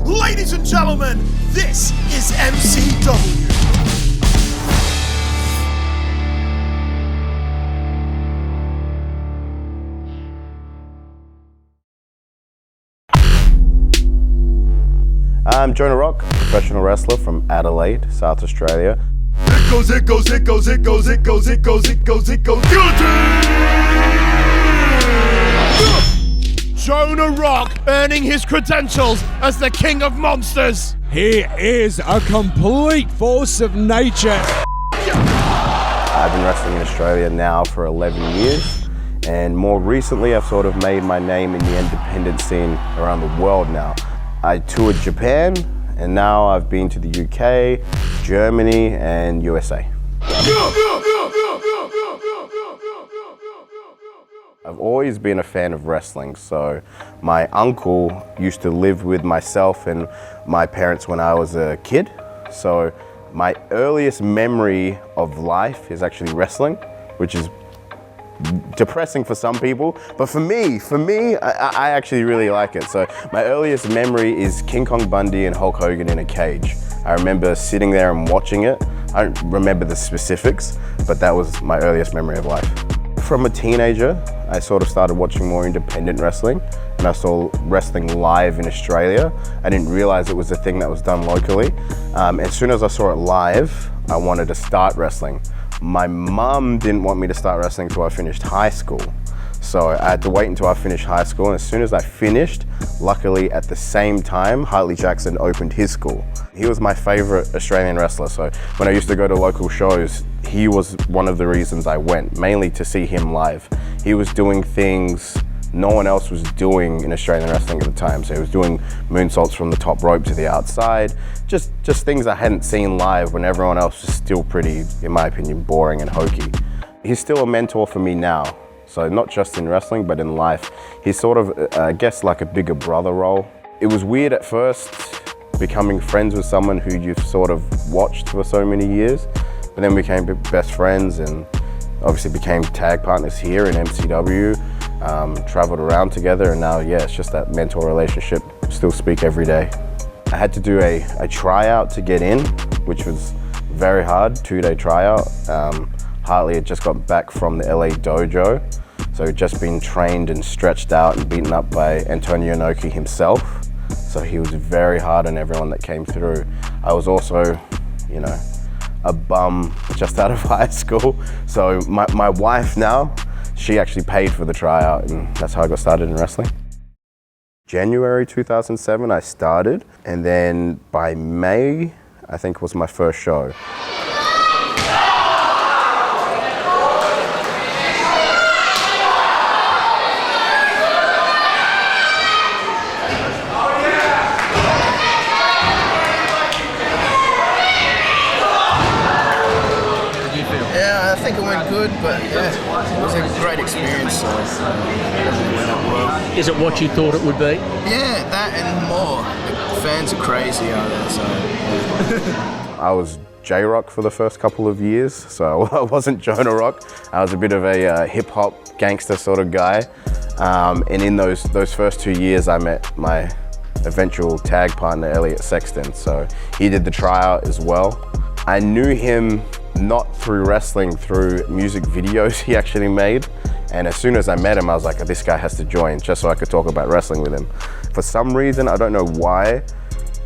Ladies and gentlemen, this is MCW. I'm Jonah Rock, professional wrestler from Adelaide, South Australia. It goes, Jonah Rock earning his credentials as the king of monsters. He is a complete force of nature. I've been wrestling in Australia now for 11 years, and more recently I've sort of made my name in the independent scene around the world now. I toured Japan, and now I've been to the UK, Germany, and USA. I've always been a fan of wrestling, so my uncle used to live with myself and my parents when I was a kid. So my earliest memory of life is actually wrestling, which is depressing for some people, but for me, I actually really like it. So my earliest memory is King Kong Bundy and Hulk Hogan in a cage. I remember sitting there and watching it. I don't remember the specifics, but that was my earliest memory of life. From a teenager, I sort of started watching more independent wrestling, and I saw wrestling live in Australia. I didn't realize it was a thing that was done locally. As soon as I saw it live, I wanted to start wrestling. My mum didn't want me to start wrestling until I finished high school. So I had to wait until I finished high school, and as soon as I finished, luckily at the same time, Hartley Jackson opened his school. He was my favorite Australian wrestler, so when I used to go to local shows, he was one of the reasons I went, mainly to see him live. He was doing things no one else was doing in Australian wrestling at the time. So he was doing moonsaults from the top rope to the outside, just things I hadn't seen live when everyone else was still pretty, in my opinion, boring and hokey. He's still a mentor for me now. So not just in wrestling, but in life. He's sort of, I guess, like a bigger brother role. It was weird at first, becoming friends with someone who you've sort of watched for so many years, but then we became best friends and obviously became tag partners here in MCW, traveled around together, and now, yeah, it's just that mentor relationship. Still speak every day. I had to do a tryout to get in, which was very hard, 2-day tryout. Hartley had just got back from the LA dojo, so he'd just been trained and stretched out and beaten up by Antonio Inoki himself. So he was very hard on everyone that came through. I was also, you know, a bum just out of high school. So my wife now, she actually paid for the tryout, and that's how I got started in wrestling. January 2007 I started, and then by May, I think was my first show. Yeah, I think it went good, but yeah, it was a great experience, so it went up well. Is it what you thought it would be? Yeah, that and more. The fans are crazy out there, so. I was J-Rock for the first couple of years, so I wasn't Jonah Rock. I was a bit of a hip-hop gangster sort of guy. And in those first 2 years, I met my eventual tag partner, Elliot Sexton. So he did the tryout as well. I knew him not through wrestling, through music videos he actually made. And as soon as I met him, I was like, oh, this guy has to join, just so I could talk about wrestling with him. For some reason, I don't know why,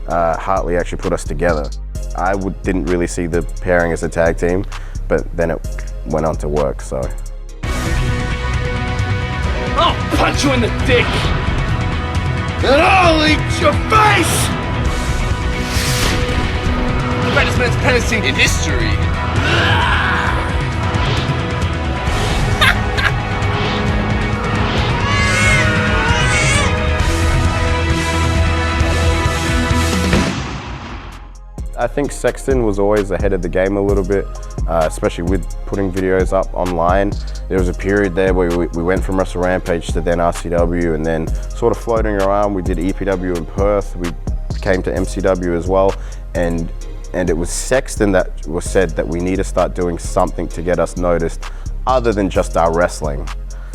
Hartley actually put us together. I didn't really see the pairing as a tag team, but then it went on to work, so. I'll punch you in the dick! And I'll eat your face! The greatest man's penalty in history. I think Sexton was always ahead of the game a little bit, especially with putting videos up online. There was a period there where we went from Wrestle Rampage to then RCW, and then sort of floating around. We did EPW in Perth, we came to MCW as well, and it was Sexton that was said that we need to start doing something to get us noticed other than just our wrestling.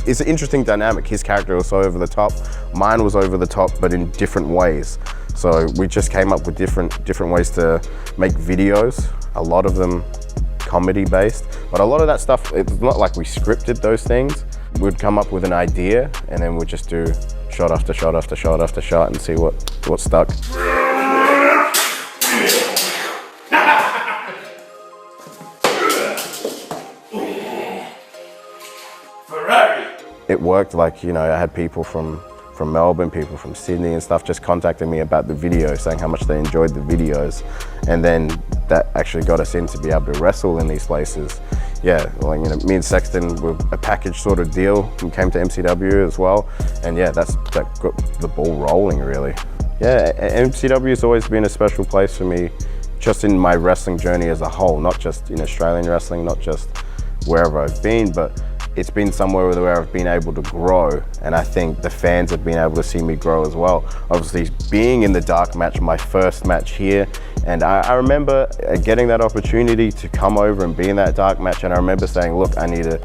It's an interesting dynamic. His character was so over the top, mine was over the top, but in different ways. So we just came up with different ways to make videos, a lot of them comedy based, but a lot of that stuff, it's not like we scripted those things. We'd come up with an idea and then we'd just do shot after shot after shot after shot and see what stuck. It worked. Like, you know, I had people from Melbourne, people from Sydney and stuff just contacting me about the videos, saying how much they enjoyed the videos. And then that actually got us in to be able to wrestle in these places. Yeah, like, you know, me and Sexton were a package sort of deal. We came to MCW as well. And yeah, that got the ball rolling really. Yeah, MCW has always been a special place for me, just in my wrestling journey as a whole, not just in Australian wrestling, not just wherever I've been, but it's been somewhere where I've been able to grow, and I think the fans have been able to see me grow as well. Obviously, being in the dark match, my first match here, and I remember getting that opportunity to come over and be in that dark match, and I remember saying, look, I need to,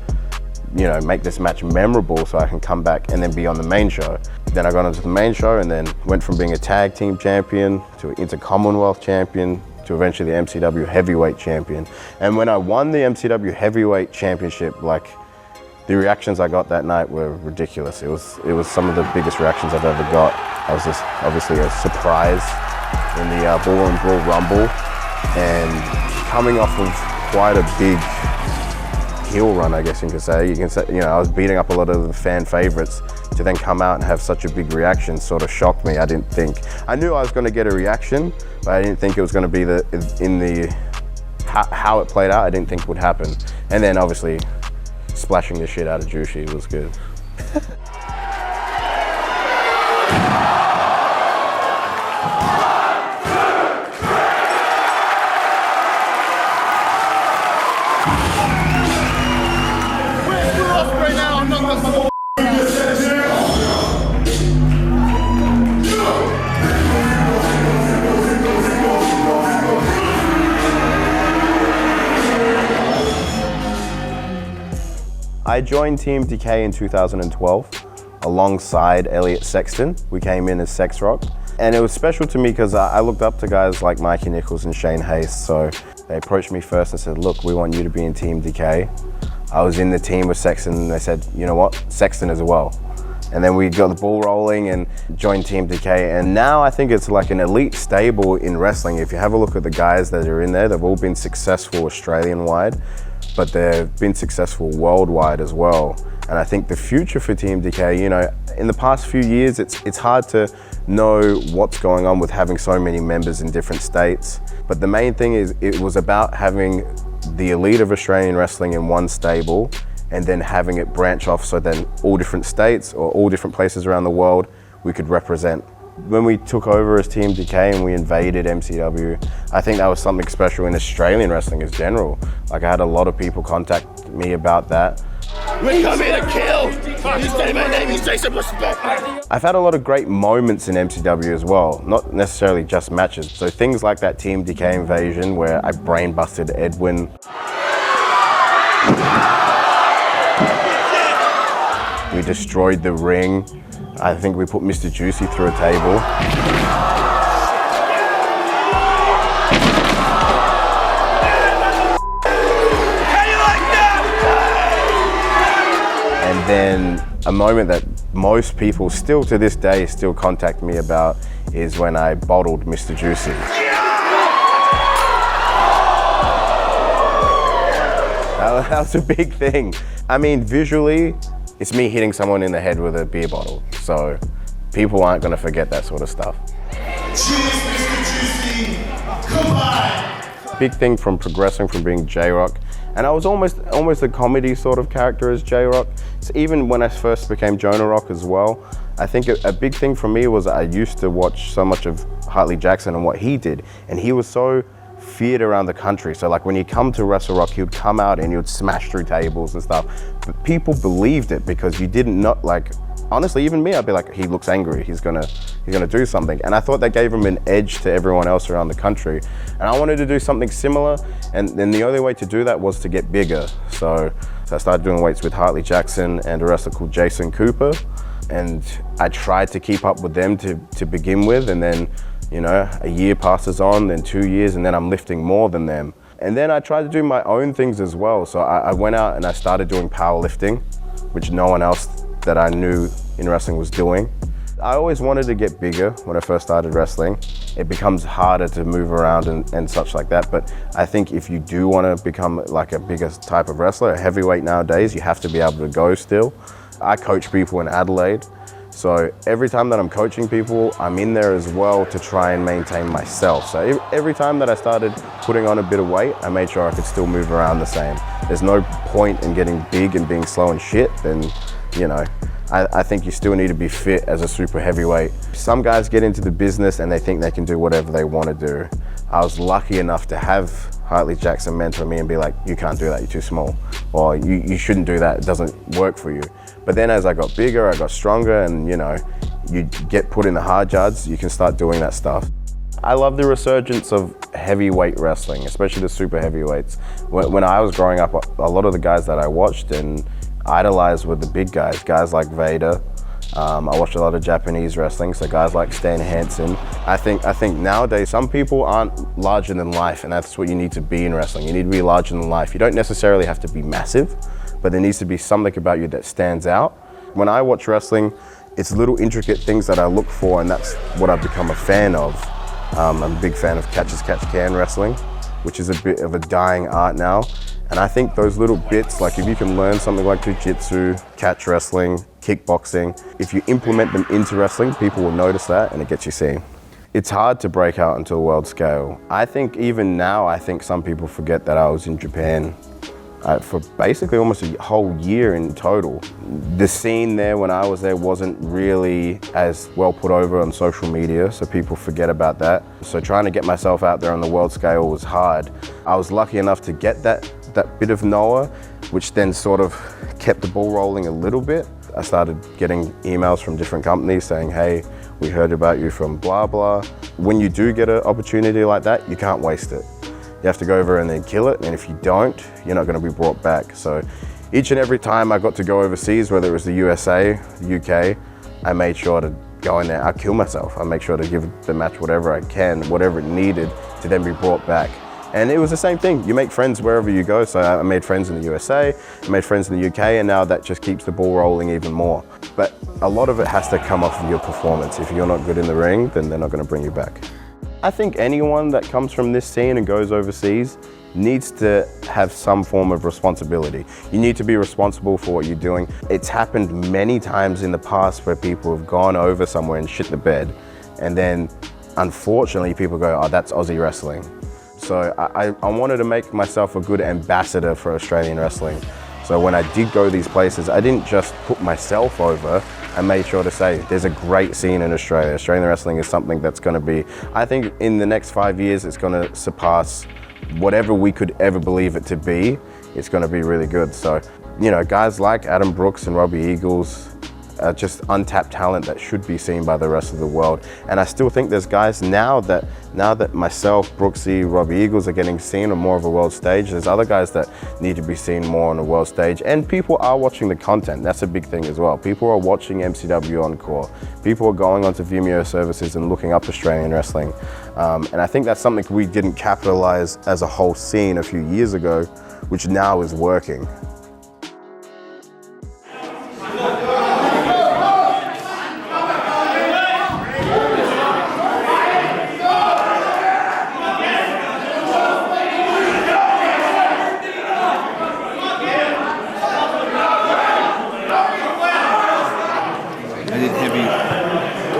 you know, make this match memorable so I can come back and then be on the main show. Then I got onto the main show and then went from being a tag team champion to an Inter-Commonwealth champion to eventually the MCW heavyweight champion. And when I won the MCW heavyweight championship, like, the reactions I got that night were ridiculous. It was some of the biggest reactions I've ever got. I was just obviously a surprise in the Ballroom Brawl Rumble, and coming off of quite a big heel run, I guess you can say. You know, I was beating up a lot of the fan favorites. To then come out and have such a big reaction sort of shocked me. I knew I was going to get a reaction, but I didn't think it was going to be how it played out. I didn't think it would happen. And then obviously, splashing the shit out of Juicy was good. I joined Team Decay in 2012 alongside Elliot Sexton. We came in as Sex Rock. And it was special to me because I looked up to guys like Mikey Nichols and Shane Hayes. So they approached me first and said, look, we want you to be in Team Decay. I was in the team with Sexton and they said, you know what, Sexton as well. And then we got the ball rolling and joined Team Decay. And now I think it's like an elite stable in wrestling. If you have a look at the guys that are in there, they've all been successful Australian-wide, but they've been successful worldwide as well. And I think the future for Team Decay, you know, in the past few years, it's hard to know what's going on with having so many members in different states. But the main thing is it was about having the elite of Australian wrestling in one stable and then having it branch off so then all different states or all different places around the world we could represent. When we took over as Team Decay and we invaded MCW, I think that was something special in Australian wrestling as general. Like, I had a lot of people contact me about that. We come here to kill! You say my name, you say some respect! I've had a lot of great moments in MCW as well, not necessarily just matches. So things like that Team Decay invasion where I brain busted Edwin. We destroyed the ring. I think we put Mr. Juicy through a table. How you like that? And then a moment that most people still to this day still contact me about is when I bottled Mr. Juicy. That was a big thing. I mean, visually, it's me hitting someone in the head with a beer bottle. So people aren't gonna forget that sort of stuff. Cheers, Mr. Juicy. Come on. Big thing from progressing from being J-Rock. And I was almost a comedy sort of character as J-Rock. So even when I first became Jonah Rock as well, I think a big thing for me was I used to watch so much of Hartley Jackson and what he did. And he was so feared around the country. So like when he'd come to Wrestle Rock, he would come out and he would smash through tables and stuff. But people believed it because you didn't know, like, honestly, even me, I'd be like, he looks angry, he's gonna do something. And I thought that gave him an edge to everyone else around the country. And I wanted to do something similar, and then the only way to do that was to get bigger. So I started doing weights with Hartley Jackson and a wrestler called Jason Cooper. And I tried to keep up with them to begin with, and then You know, a year passes on, then 2 years, and then I'm lifting more than them. And then I tried to do my own things as well. So I went out and I started doing powerlifting, which no one else that I knew in wrestling was doing. I always wanted to get bigger when I first started wrestling. It becomes harder to move around and such like that. But I think if you do want to become like a bigger type of wrestler, a heavyweight nowadays, you have to be able to go still. I coach people in Adelaide. So every time that I'm coaching people, I'm in there as well to try and maintain myself. So every time that I started putting on a bit of weight, I made sure I could still move around the same. There's no point in getting big and being slow and shit, then, you know, I think you still need to be fit as a super heavyweight. Some guys get into the business and they think they can do whatever they want to do. I was lucky enough to have Hartley Jackson mentor me and be like, you can't do that, you're too small. Or you shouldn't do that, it doesn't work for you. But then as I got bigger, I got stronger, and you know, you get put in the hard yards, you can start doing that stuff. I love the resurgence of heavyweight wrestling, especially the super heavyweights. When I was growing up, a lot of the guys that I watched and idolized were the big guys like Vader. I watched a lot of Japanese wrestling, so guys like Stan Hansen. I think nowadays some people aren't larger than life, and that's what you need to be in wrestling. You need to be larger than life. You don't necessarily have to be massive, but there needs to be something about you that stands out. When I watch wrestling, it's little intricate things that I look for, and that's what I've become a fan of. I'm a big fan of catch as catch can wrestling, which is a bit of a dying art now. And I think those little bits, like if you can learn something like jiu-jitsu, catch wrestling, kickboxing, if you implement them into wrestling, people will notice that and it gets you seen. It's hard to break out into a world scale. I think even now, I think some people forget that I was in Japan for basically almost a whole year in total. The scene there when I was there wasn't really as well put over on social media, so people forget about that. So trying to get myself out there on the world scale was hard. I was lucky enough to get that bit of Noah, which then sort of kept the ball rolling a little bit. I started getting emails from different companies saying, hey, we heard about you from blah, blah. When you do get an opportunity like that, you can't waste it. You have to go over and then kill it, and if you don't, you're not going to be brought back. So each and every time I got to go overseas, whether it was the USA, the UK, I made sure to go in there, I'd kill myself. I make sure to give the match whatever I can, whatever it needed to then be brought back. And it was the same thing. You make friends wherever you go. So I made friends in the USA, I made friends in the UK, and now that just keeps the ball rolling even more. But a lot of it has to come off of your performance. If you're not good in the ring, then they're not going to bring you back. I think anyone that comes from this scene and goes overseas needs to have some form of responsibility. You need to be responsible for what you're doing. It's happened many times in the past where people have gone over somewhere and shit the bed, and then unfortunately people go, oh, that's Aussie wrestling. So I wanted to make myself a good ambassador for Australian wrestling. So when I did go these places, I didn't just put myself over. I made sure to say, there's a great scene in Australia. Australian wrestling is something that's going to be, I think in the next 5 years, it's going to surpass whatever we could ever believe it to be. It's going to be really good. So, you know, guys like Adam Brooks and Robbie Eagles are just untapped talent that should be seen by the rest of the world. And I still think there's guys now that myself, Brooksy, Robbie Eagles are getting seen on more of a world stage, there's other guys that need to be seen more on a world stage. And people are watching the content. That's a big thing as well. People are watching MCW Encore. People are going onto Vimeo services and looking up Australian wrestling. And I think that's something we didn't capitalize as a whole scene a few years ago, which now is working.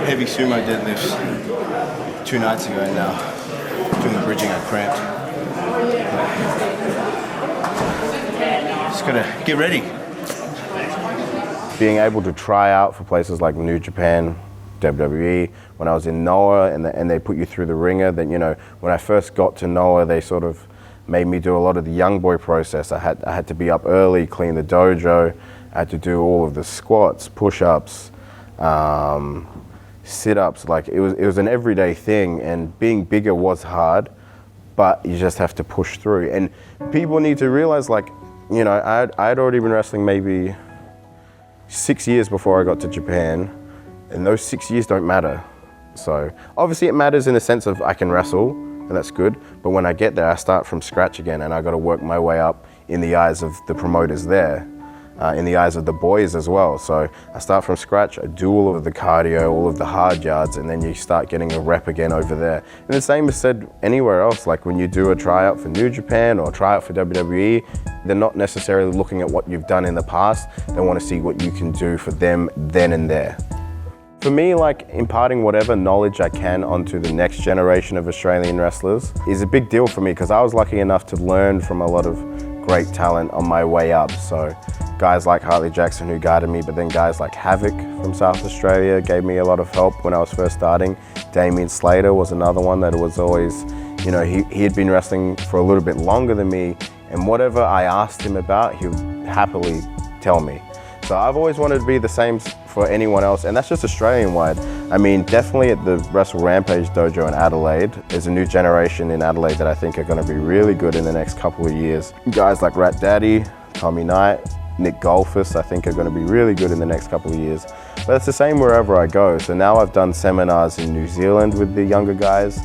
Heavy sumo deadlifts 2 nights ago, and now doing the bridging I cramped. Just gotta get ready. Being able to try out for places like New Japan, WWE, when I was in Noah and they put you through the ringer, then, you know, when I first got to Noah, they sort of made me do a lot of the young boy process. I had to be up early, clean the dojo, I had to do all of the squats, push-ups, sit-ups. Like it was an everyday thing, and being bigger was hard, but you just have to push through. And people need to realize, like, you know, I'd already been wrestling maybe 6 years before I got to Japan, and those 6 years don't matter. So obviously it matters in the sense of I can wrestle, and that's good. But when I get there, I start from scratch again, and I got to work my way up in the eyes of the promoters there, in the eyes of the boys as well. So I start from scratch, I do all of the cardio, all of the hard yards, and then you start getting a rep again over there. And the same is said anywhere else, like when you do a tryout for New Japan or a tryout for WWE, they're not necessarily looking at what you've done in the past, they want to see what you can do for them then and there. For me, like imparting whatever knowledge I can onto the next generation of Australian wrestlers is a big deal for me because I was lucky enough to learn from a lot of great talent on my way up. So guys like Hartley Jackson who guided me, but then guys like Havoc from South Australia gave me a lot of help when I was first starting. Damien Slater was another one that was always, you know, he had been wrestling for a little bit longer than me, and whatever I asked him about, he would happily tell me. So I've always wanted to be the same for anyone else, and that's just Australian-wide. I mean, definitely at the Wrestle Rampage dojo in Adelaide, there's a new generation in Adelaide that I think are going to be really good in the next couple of years. Guys like Rat Daddy, Tommy Knight, Nick Golfus, I think are going to be really good in the next couple of years. But it's the same wherever I go. So now I've done seminars in New Zealand with the younger guys.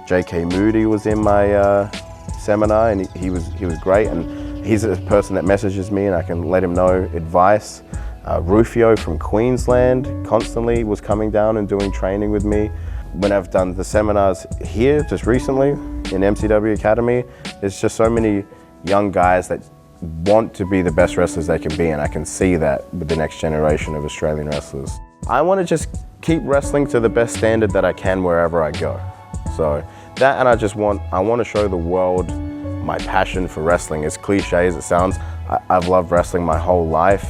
JK Moody was in my seminar, and he was great, and he's a person that messages me and I can let him know advice. Rufio from Queensland constantly was coming down and doing training with me. When I've done the seminars here just recently in MCW Academy, there's just so many young guys that want to be the best wrestlers they can be, and I can see that with the next generation of Australian wrestlers. I want to just keep wrestling to the best standard that I can wherever I go. So that, and I want to show the world my passion for wrestling. As cliche as it sounds, I've loved wrestling my whole life.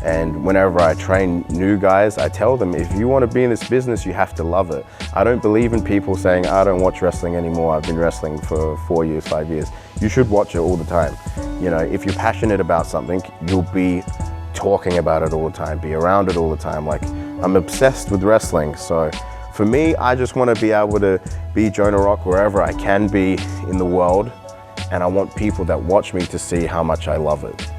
And whenever I train new guys, I tell them, if you want to be in this business, you have to love it. I don't believe in people saying, I don't watch wrestling anymore. I've been wrestling for 4 years, 5 years. You should watch it all the time. You know, if you're passionate about something, you'll be talking about it all the time, be around it all the time. Like, I'm obsessed with wrestling. So for me, I just want to be able to be Jonah Rock wherever I can be in the world. And I want people that watch me to see how much I love it.